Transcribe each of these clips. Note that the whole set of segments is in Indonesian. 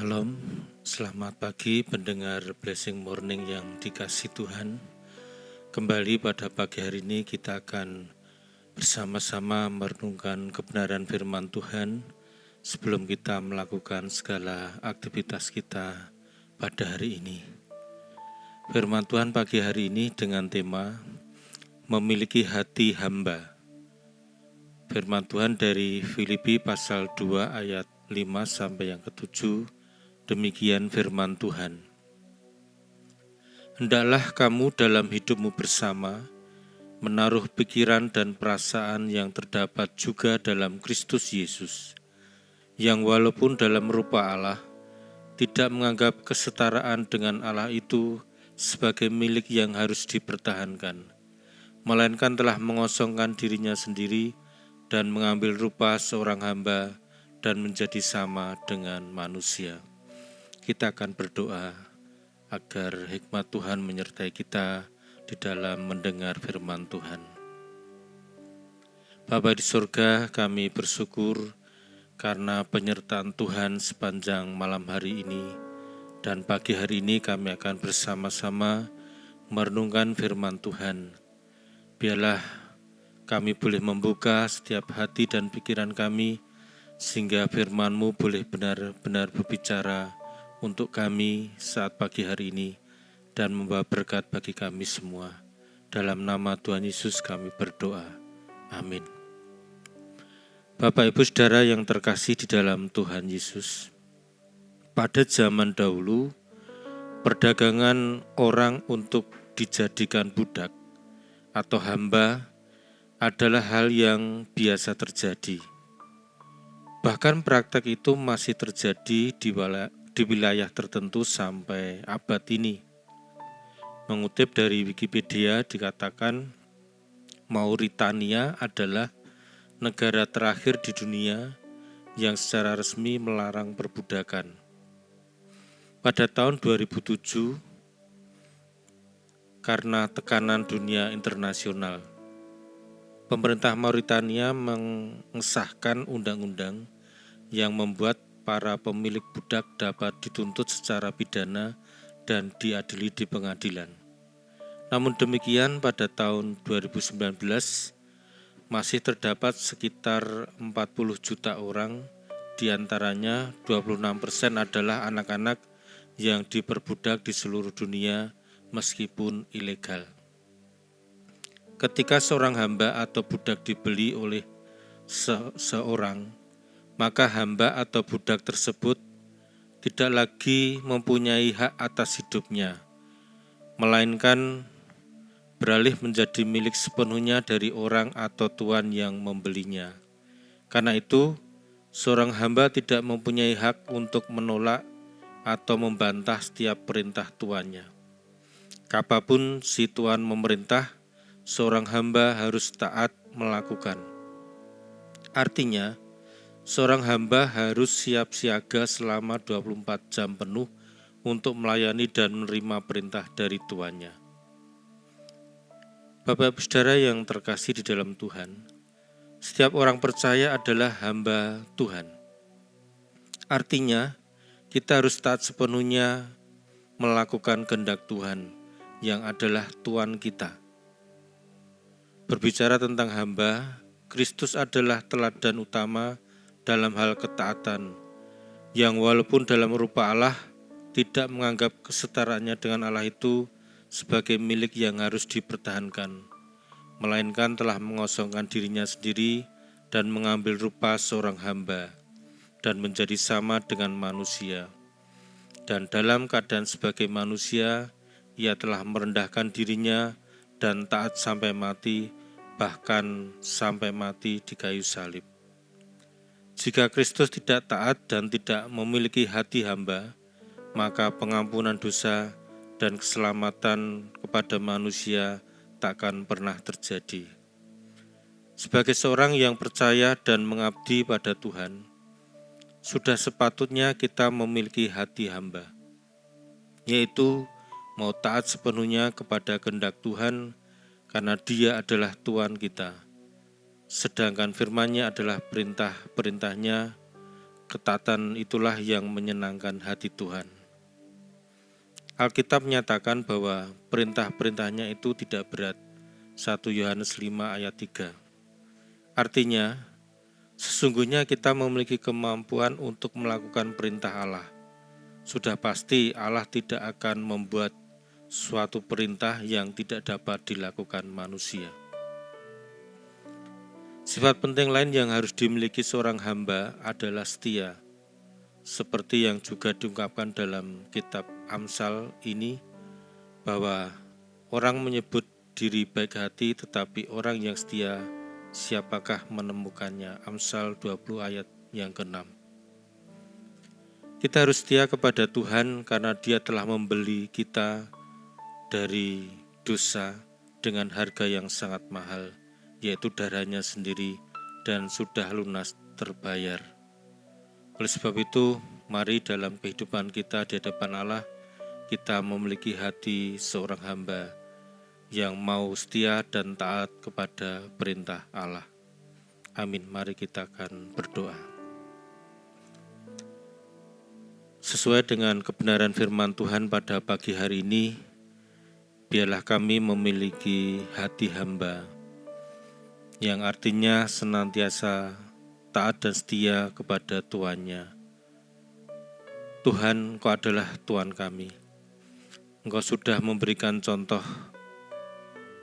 Shalom, selamat pagi pendengar Blessing Morning yang dikasihi Tuhan. Kembali pada pagi hari ini kita akan bersama-sama merenungkan kebenaran firman Tuhan sebelum kita melakukan segala aktivitas kita pada hari ini. Firman Tuhan pagi hari ini dengan tema memiliki hati hamba. Firman Tuhan dari Filipi pasal 2 ayat 5 sampai yang ke-7. Demikian firman Tuhan. Hendaklah kamu dalam hidupmu bersama menaruh pikiran dan perasaan yang terdapat juga dalam Kristus Yesus, yang walaupun dalam rupa Allah, tidak menganggap kesetaraan dengan Allah itu sebagai milik yang harus dipertahankan, melainkan telah mengosongkan dirinya sendiri dan mengambil rupa seorang hamba dan menjadi sama dengan manusia. Kita akan berdoa agar hikmat Tuhan menyertai kita di dalam mendengar firman Tuhan. Bapa di surga, kami bersyukur karena penyertaan Tuhan sepanjang malam hari ini, dan pagi hari ini kami akan bersama-sama merenungkan firman Tuhan. Biarlah kami boleh membuka setiap hati dan pikiran kami, sehingga firman-Mu boleh benar-benar berbicara untuk kami saat pagi hari ini dan membawa berkat bagi kami semua. Dalam nama Tuhan Yesus kami berdoa. Amin. Bapak Ibu Saudara yang terkasih di dalam Tuhan Yesus, pada zaman dahulu perdagangan orang untuk dijadikan budak atau hamba adalah hal yang biasa terjadi. Bahkan praktek itu masih terjadi di wilayah tertentu sampai abad ini. Mengutip dari Wikipedia dikatakan Mauritania adalah negara terakhir di dunia yang secara resmi melarang perbudakan. Pada tahun 2007, karena tekanan dunia internasional, pemerintah Mauritania mengesahkan undang-undang yang membuat para pemilik budak dapat dituntut secara pidana dan diadili di pengadilan. Namun demikian, pada tahun 2019 masih terdapat sekitar 40 juta orang, diantaranya 26% adalah anak-anak yang diperbudak di seluruh dunia meskipun ilegal. Ketika seorang hamba atau budak dibeli oleh seseorang, maka hamba atau budak tersebut tidak lagi mempunyai hak atas hidupnya, melainkan beralih menjadi milik sepenuhnya dari orang atau tuan yang membelinya. Karena itu, seorang hamba tidak mempunyai hak untuk menolak atau membantah setiap perintah tuannya. Kapanpun si tuan memerintah, seorang hamba harus taat melakukan. Artinya, seorang hamba harus siap siaga selama 24 jam penuh untuk melayani dan menerima perintah dari tuannya. Bapak Ibu Saudara yang terkasih di dalam Tuhan, setiap orang percaya adalah hamba Tuhan. Artinya, kita harus taat sepenuhnya melakukan kehendak Tuhan yang adalah Tuan kita. Berbicara tentang hamba, Kristus adalah teladan utama dalam hal ketaatan, yang walaupun dalam rupa Allah tidak menganggap kesetaraannya dengan Allah itu sebagai milik yang harus dipertahankan, melainkan telah mengosongkan dirinya sendiri dan mengambil rupa seorang hamba dan menjadi sama dengan manusia. Dan dalam keadaan sebagai manusia, ia telah merendahkan dirinya dan taat sampai mati, bahkan sampai mati di kayu salib. Jika Kristus tidak taat dan tidak memiliki hati hamba, maka pengampunan dosa dan keselamatan kepada manusia takkan pernah terjadi. Sebagai seorang yang percaya dan mengabdi pada Tuhan, sudah sepatutnya kita memiliki hati hamba, yaitu mau taat sepenuhnya kepada kehendak Tuhan karena Dia adalah Tuhan kita. Sedangkan firman-Nya adalah perintah-perintahnya ketaatan itulah yang menyenangkan hati Tuhan. Alkitab menyatakan bahwa perintah-perintahnya itu tidak berat. 1 Yohanes 5 ayat 3. Artinya, sesungguhnya kita memiliki kemampuan untuk melakukan perintah Allah. Sudah pasti Allah tidak akan membuat suatu perintah yang tidak dapat dilakukan manusia. Sifat penting lain yang harus dimiliki seorang hamba adalah setia. Seperti yang juga diungkapkan dalam kitab Amsal ini, bahwa orang menyebut diri baik hati, tetapi orang yang setia, siapakah menemukannya? Amsal 20 ayat yang ke-6. Kita harus setia kepada Tuhan karena Dia telah membeli kita dari dosa dengan harga yang sangat mahal, yaitu darahnya sendiri, dan sudah lunas terbayar. Oleh sebab itu, mari dalam kehidupan kita di hadapan Allah, kita memiliki hati seorang hamba yang mau setia dan taat kepada perintah Allah. Amin. Mari kita akan berdoa. Sesuai dengan kebenaran firman Tuhan pada pagi hari ini, biarlah kami memiliki hati hamba, yang artinya senantiasa taat dan setia kepada Tuannya. Tuhan, Engkau adalah Tuhan kami. Engkau sudah memberikan contoh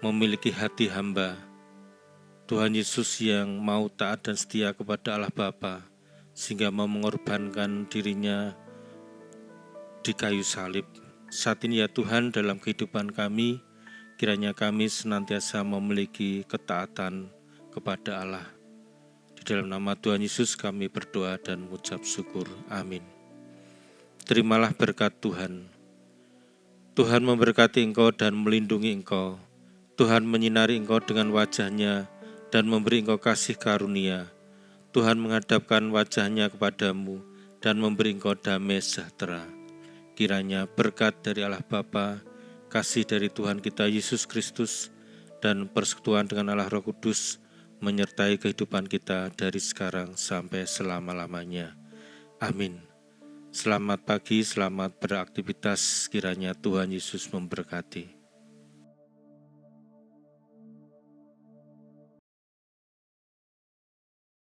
memiliki hati hamba. Tuhan Yesus yang mau taat dan setia kepada Allah Bapa, sehingga mau mengorbankan dirinya di kayu salib. Saat ini ya Tuhan, dalam kehidupan kami, kiranya kami senantiasa memiliki ketaatan kepada Allah. Di dalam nama Tuhan Yesus kami berdoa dan mengucap syukur. Amin. Terimalah berkat Tuhan. Tuhan memberkati engkau dan melindungi engkau. Tuhan menyinari engkau dengan wajah-Nya dan memberi engkau kasih karunia. Tuhan menghadapkan wajah-Nya kepadamu dan memberi engkau damai sejahtera. Kiranya berkat dari Allah Bapa, kasih dari Tuhan kita Yesus Kristus, dan persekutuan dengan Allah Roh Kudus menyertai kehidupan kita dari sekarang sampai selama-lamanya. Amin. Selamat pagi, selamat beraktivitas, kiranya Tuhan Yesus memberkati.